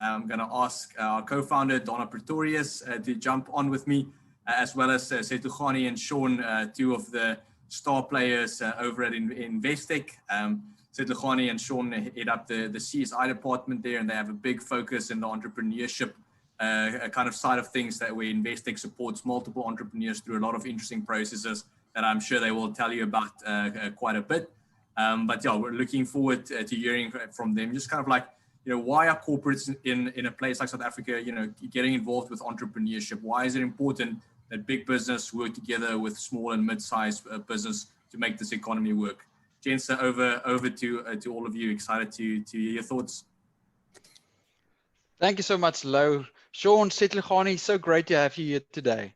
I'm going to ask our co-founder, Donna Pretorius, to jump on with me, as well as Setlogane and Shaun, two of the star players over at Investec. Setlogane and Shaun head up the CSI department there, and they have a big focus in the entrepreneurship kind of side of things, that where Investec supports multiple entrepreneurs through a lot of interesting processes that I'm sure they will tell you about quite a bit. But yeah, we're looking forward to hearing from them. Just kind of like, why are corporates in a place like South Africa, getting involved with entrepreneurship? Why is it important that big business work together with small and mid-sized business to make this economy work? Gents, over to all of you. Excited to hear your thoughts. Thank you so much, Lo. Shaun, Setlogane, so great to have you here today.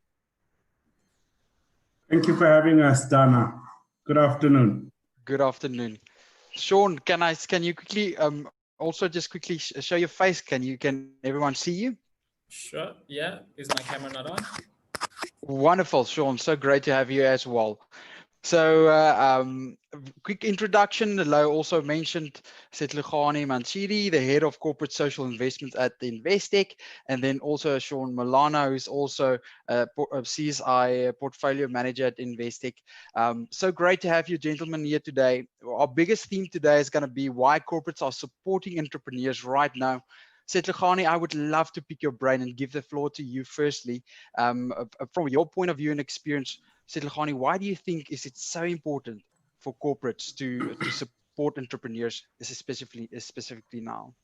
Thank you for having us, Dana. Good afternoon. Good afternoon. Shaun, can you quickly also just quickly show your face? Can everyone see you? Sure. Yeah. Is my camera not on? Wonderful, Shaun. So great to have you as well. So quick introduction. Lo also mentioned Setlogane Manchiri, the head of corporate social investments at the Investec, and then also Shaun Milano, who's also a CSI portfolio manager at Investec. So great to have you gentlemen here today. Our biggest theme today is going to be why corporates are supporting entrepreneurs right now. Setlogane, I would love to pick your brain and give the floor to you firstly. From your point of view and experience, Setlogane, why do you think is it so important for corporates to support entrepreneurs, specifically now?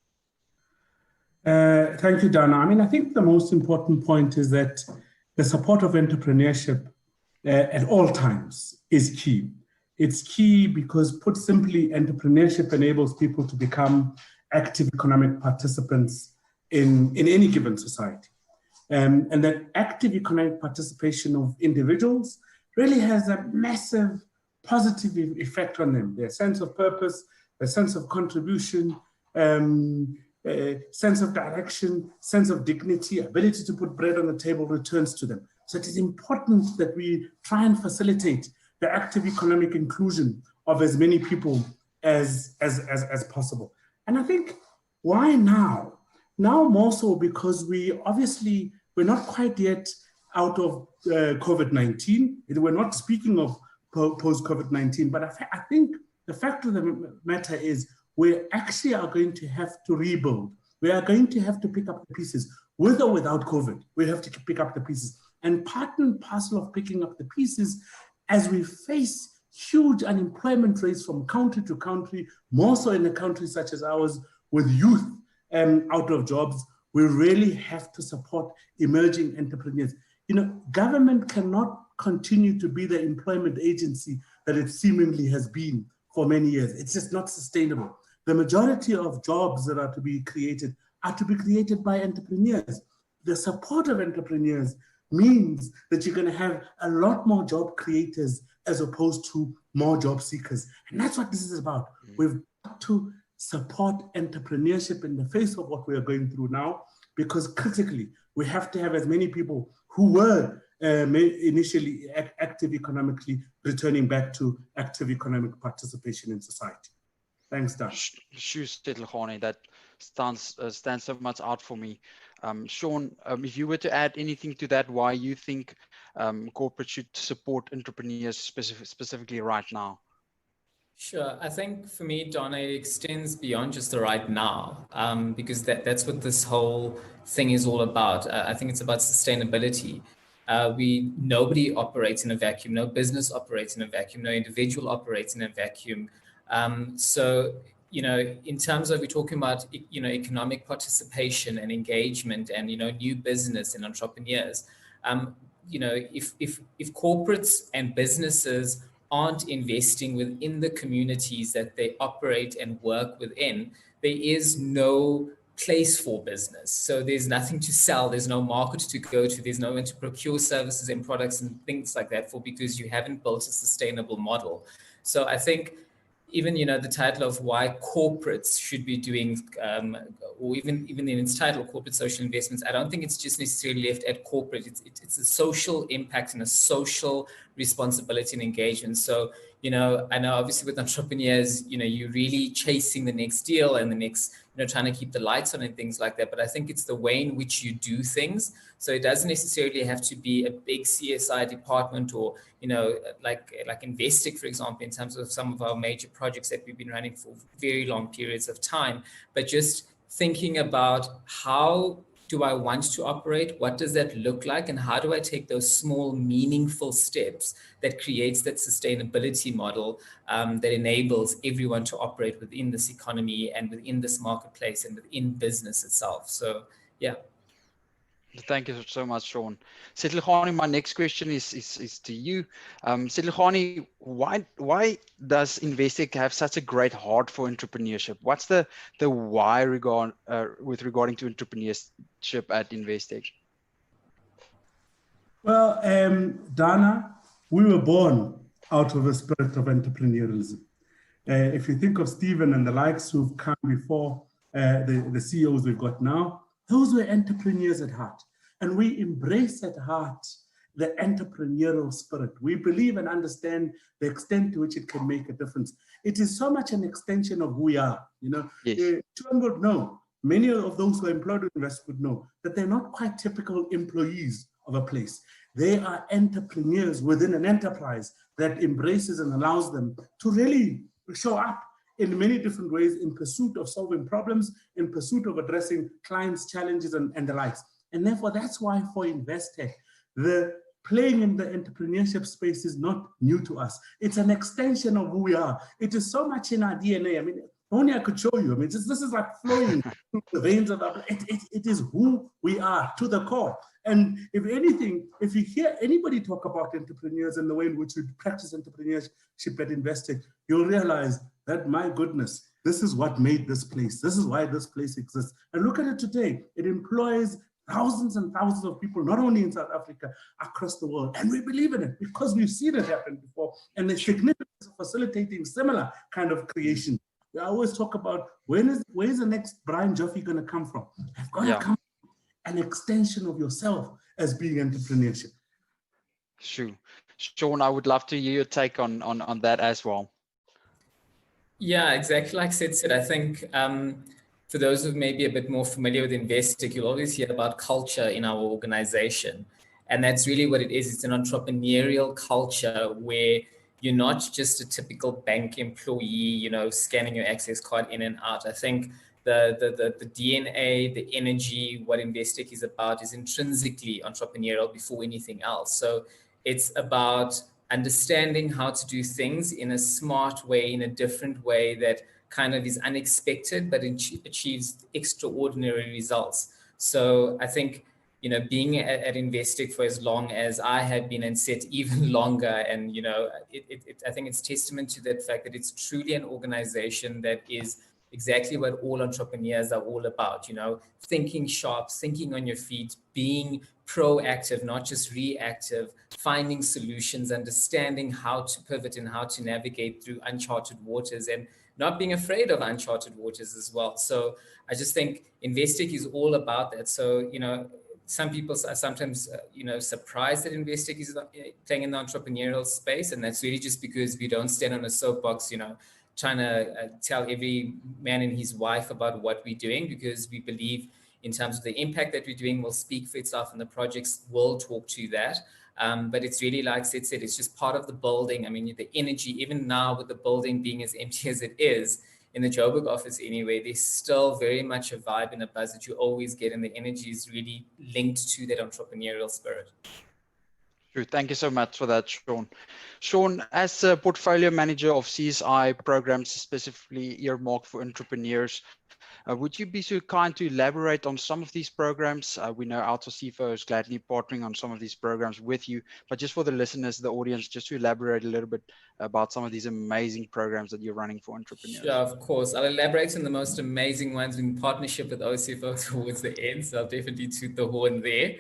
Thank you, Dana. I mean, I think the most important point is that the support of entrepreneurship at all times is key. It's key because, put simply, entrepreneurship enables people to become active economic participants in any given society. And that active economic participation of individuals really has a massive positive effect on them. Their sense of purpose, their sense of contribution, sense of direction, sense of dignity, ability to put bread on the table returns to them. So it is important that we try and facilitate the active economic inclusion of as many people as possible. And I think, why now? Now more so because we're not quite yet out of COVID-19. We're not speaking of post-COVID-19, but I think the fact of the matter is we actually are going to have to rebuild. We are going to have to pick up the pieces. With or without COVID, we have to pick up the pieces. And part and parcel of picking up the pieces, as we face huge unemployment rates from country to country, more so in a country such as ours, with youth out of jobs, we really have to support emerging entrepreneurs. Government cannot continue to be the employment agency that it seemingly has been for many years. It's just not sustainable. The majority of jobs that are to be created by entrepreneurs. The support of entrepreneurs means that you're going to have a lot more job creators as opposed to more job seekers. And that's what this is about. We've got to support entrepreneurship in the face of what we are going through now, because critically, we have to have as many people who were initially active economically returning back to active economic participation in society. Thanks, Dan. Setlogane, that stands so much out for me. Shaun, if you were to add anything to that, why you think corporate should support entrepreneurs specifically right now? Sure. I think for me, Donna, it extends beyond just the right now, because that's what this whole thing is all about. I think it's about sustainability. Nobody operates in a vacuum. No business operates in a vacuum. No individual operates in a vacuum. So, in terms of, we're talking about, economic participation and engagement and, new business and entrepreneurs, if corporates and businesses aren't investing within the communities that they operate and work within, there is no place for business. So there's nothing to sell, there's no market to go to, there's no one to procure services and products and things like that for, because you haven't built a sustainable model. So I think even, the title of why corporates should be doing, or even in its title, corporate social investments, I don't think it's just necessarily left at corporate. It's a social impact and a social responsibility and engagement. So, I know obviously with entrepreneurs, you're really chasing the next deal and the next, trying to keep the lights on and things like that. But I think it's the way in which you do things. So it doesn't necessarily have to be a big CSI department or, like Investec, for example, in terms of some of our major projects that we've been running for very long periods of time, but just thinking about how do I want to operate? What does that look like? And how do I take those small, meaningful steps that creates that sustainability model that enables everyone to operate within this economy and within this marketplace and within business itself? So, yeah. Thank you so much, Shaun. Setlogane, my next question is to you. Setlogane, why does Investec have such a great heart for entrepreneurship? What's the why regarding to entrepreneurship at Investec? Well, Dana, we were born out of a spirit of entrepreneurialism. If you think of Stephen and the likes who've come before, the CEOs we've got now, those were entrepreneurs at heart. And we embrace at heart the entrepreneurial spirit. We believe and understand the extent to which it can make a difference. It is so much an extension of who we are. Yes. Children would know, many of those who are employed with Investec would know that they're not quite typical employees of a place. They are entrepreneurs within an enterprise that embraces and allows them to really show up in many different ways in pursuit of solving problems, in pursuit of addressing clients' challenges and the likes. And therefore, that's why for Investec, the playing in the entrepreneurship space is not new to us. It's an extension of who we are. It is so much in our DNA. I mean, only I could show you. I mean, this is like flowing through the veins of our, it is who we are to the core. And if anything, if you hear anybody talk about entrepreneurs and the way in which we practice entrepreneurship at Investec, you'll realize that, my goodness, this is what made this place. This is why this place exists. And look at it today. It employs thousands and thousands of people, not only in South Africa, across the world. And we believe in it because we've seen it happen before. And the significance of facilitating similar kind of creation. We always talk about where's the next Brian Joffe going to come from? I've got to come an extension of yourself as being entrepreneurship. Sure. Shaun, I would love to hear your take on that as well. Yeah, exactly like Sid said. I think for those who may be a bit more familiar with Investec, you'll always hear about culture in our organization. And that's really what it is. It's an entrepreneurial culture where you're not just a typical bank employee, scanning your access card in and out. I think the DNA, the energy, what Investec is about is intrinsically entrepreneurial before anything else. So it's about understanding how to do things in a smart way, in a different way that kind of is unexpected, but achieves extraordinary results. So I think, being at Investec for as long as I have been and set even longer, and, I think it's testament to that fact that it's truly an organization that is exactly what all entrepreneurs are all about, thinking sharp, thinking on your feet, being proactive, not just reactive, finding solutions, understanding how to pivot and how to navigate through uncharted waters, and not being afraid of uncharted waters as well. So I just think Investec is all about that. So, some people are sometimes, surprised that Investec is playing in the entrepreneurial space. And that's really just because we don't stand on a soapbox, trying to tell every man and his wife about what we're doing, because we believe in terms of the impact that we're doing will speak for itself, and the projects will talk to that. But it's really, like Sid said, it's just part of the building. I mean, the energy, even now with the building being as empty as it is, in the Joburg office anyway, there's still very much a vibe and a buzz that you always get, and the energy is really linked to that entrepreneurial spirit. True. Thank you so much for that, Shaun. Shaun, as a portfolio manager of CSI programs specifically earmarked for entrepreneurs, would you be so kind to elaborate on some of these programs? We know Alto CFO is gladly partnering on some of these programs with you, but just for the listeners, the audience, just to elaborate a little bit about some of these amazing programs that you're running for entrepreneurs. Sure, of course. I'll elaborate on the most amazing ones in partnership with OCFO towards the end, so I'll definitely toot the horn there.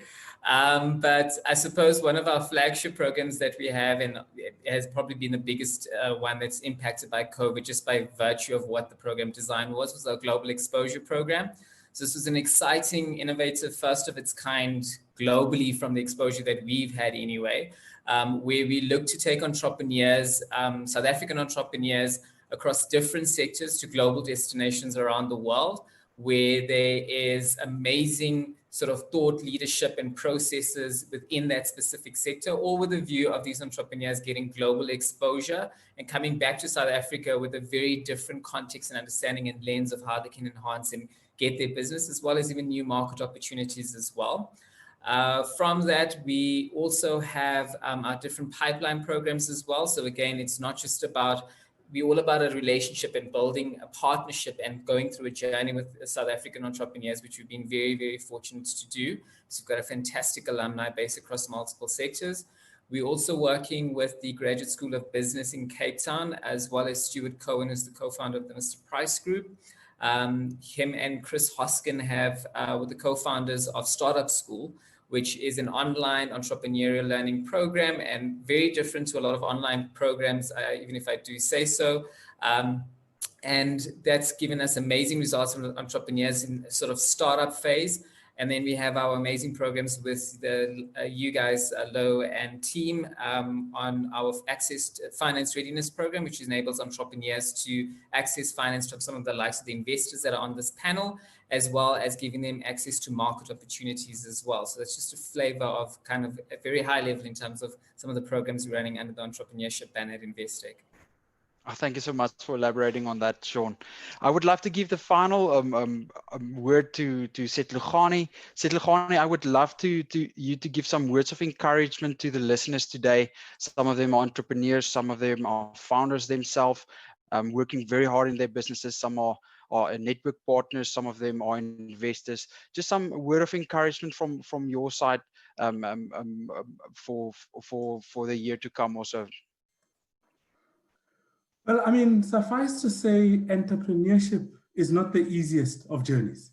But I suppose one of our flagship programs that we have, and it has probably been the biggest one that's impacted by COVID, just by virtue of what the program design was our global exposure program. So this was an exciting, innovative, first of its kind globally from the exposure that we've had anyway, where we look to take entrepreneurs, South African entrepreneurs across different sectors to global destinations around the world, where there is amazing sort of thought leadership and processes within that specific sector, all with a view of these entrepreneurs getting global exposure and coming back to South Africa with a very different context and understanding and lens of how they can enhance and get their business, as well as even new market opportunities as well. From that, we also have our different pipeline programs as well. So again, it's not just about, we're all about a relationship and building a partnership and going through a journey with South African entrepreneurs, which we've been very, very fortunate to do. So we've got a fantastic alumni base across multiple sectors. We're also working with the Graduate School of Business in Cape Town, as well as Stuart Cohen, who's the co-founder of the Mr. Price Group. Him and Chris Hoskin have with the co-founders of Startup School, which is an online entrepreneurial learning program and very different to a lot of online programs, even if I do say so. And that's given us amazing results from entrepreneurs in sort of startup phase. And then we have our amazing programs with the you guys, Lo and team, on our Access to Finance Readiness program, which enables entrepreneurs to access finance from some of the likes of the investors that are on this panel, as well as giving them access to market opportunities as well. So that's just a flavor of kind of a very high level in terms of some of the programs we're running under the entrepreneurship banner at Investec. Oh, thank you so much for elaborating on that, Shaun. I would love to give the final word to Setlogane. Setlogane, I would love you to give some words of encouragement to the listeners today. Some of them are entrepreneurs, some of them are founders themselves, working very hard in their businesses. Some are network partners, some of them are investors. Just some word of encouragement from your side for the year to come also. Well, I mean, suffice to say, entrepreneurship is not the easiest of journeys.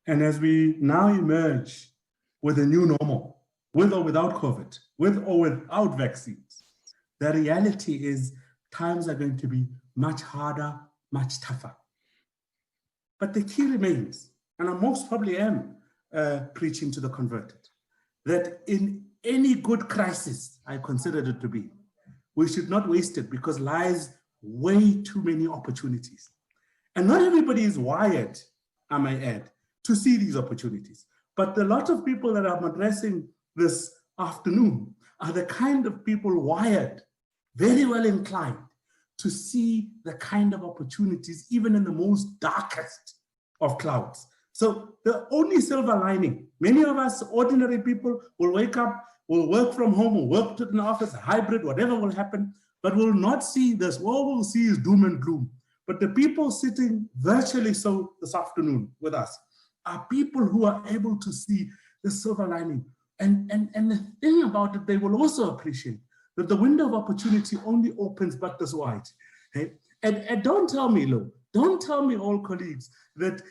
And as we now emerge with a new normal, with or without COVID, with or without vaccines, the reality is times are going to be much harder, much tougher. But the key remains, and I most probably am preaching to the converted, that in any good crisis, I consider it to be, we should not waste it because lies way too many opportunities. And not everybody is wired, I may add, to see these opportunities. But a lot of people that I'm addressing this afternoon are the kind of people wired, very well inclined to see the kind of opportunities, even in the most darkest of clouds. So the only silver lining, many of us ordinary people will wake up, will work from home, will work to an office, hybrid, whatever will happen, but will not see this. All we'll see is doom and gloom. But the people sitting virtually so this afternoon with us are people who are able to see the silver lining. And the thing about it, they will also appreciate that the window of opportunity only opens but this wide. Okay? And don't tell me, Lo, don't tell me, all colleagues, that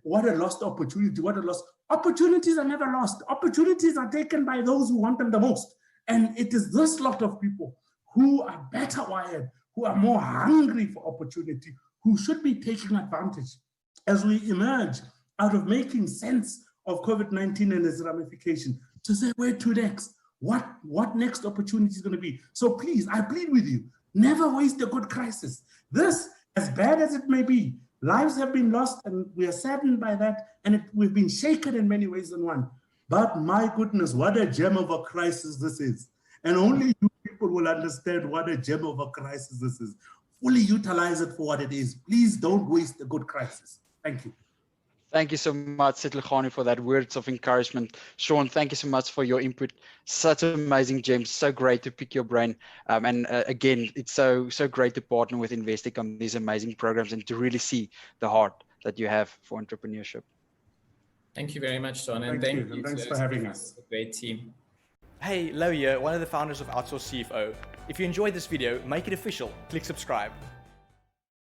what a lost opportunity, what a lost. Opportunities are never lost. Opportunities are taken by those who want them the most. And it is this lot of people who are better wired, who are more hungry for opportunity, who should be taking advantage as we emerge out of making sense of COVID-19 and its ramification to say, where to next? What next opportunity is going to be? So please, I plead with you, never waste a good crisis. This, as bad as it may be, lives have been lost and we are saddened by that, and we've been shaken in many ways than one. But my goodness, what a gem of a crisis this is. And only you people will understand what a gem of a crisis this is. Fully utilize it for what it is. Please don't waste a good crisis. Thank you. Thank you so much, Setlogane, for that words of encouragement. Shaun, thank you so much for your input. Such amazing gems. So great to pick your brain. Again, it's so great to partner with Investec on these amazing programs and to really see the heart that you have for entrepreneurship. Thank you very much, Shaun. And thank you. Thanks for having us. A great team. Hey, Lo here, one of the founders of Outsource CFO. If you enjoyed this video, make it official. Click subscribe.